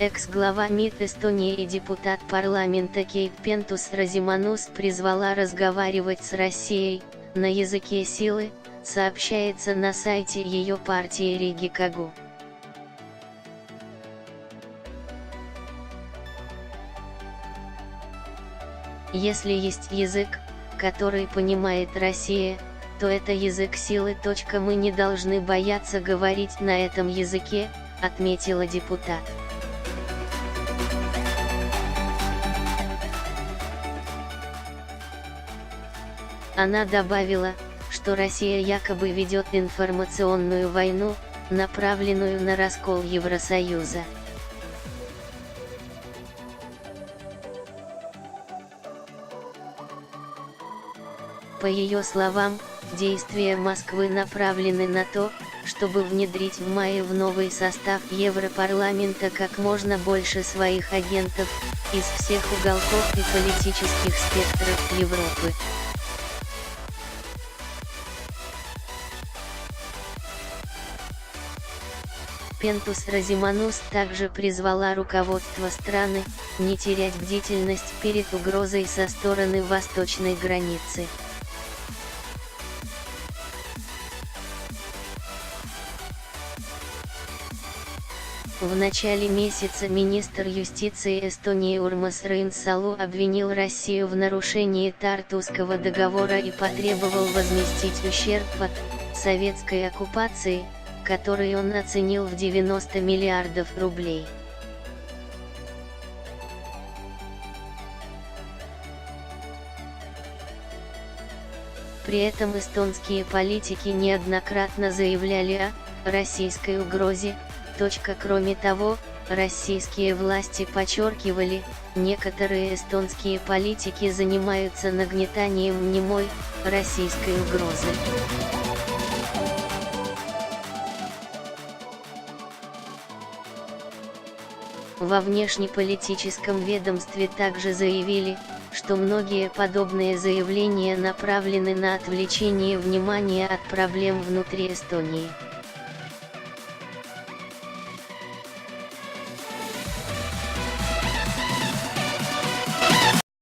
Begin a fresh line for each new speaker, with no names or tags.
Экс-глава МИД Эстонии и депутат парламента Кейт Пентус-Розиманус призвала разговаривать с Россией на языке силы, сообщается на сайте ее партии Риги Кагу. Если есть язык, который понимает Россия, то это язык силы. Мы не должны бояться говорить на этом языке, отметила депутат. Она добавила, что Россия якобы ведет информационную войну, направленную на раскол Евросоюза. По ее словам, действия Москвы направлены на то, чтобы внедрить в мае в новый состав Европарламента как можно больше своих агентов, из всех уголков и политических спектров Европы. Пентус-Розиманус также призвала руководство страны не терять бдительность перед угрозой со стороны восточной границы. В начале месяца министр юстиции Эстонии Урмас Рейнсалу обвинил Россию в нарушении Тартусского договора и потребовал возместить ущерб от советской оккупации, который он оценил в 90 миллиардов рублей. При этом эстонские политики неоднократно заявляли о российской угрозе. Кроме того, российские власти подчеркивали, некоторые эстонские политики занимаются нагнетанием мнимой российской угрозы. Во внешнеполитическом ведомстве также заявили, что многие подобные заявления направлены на отвлечение внимания от проблем внутри Эстонии.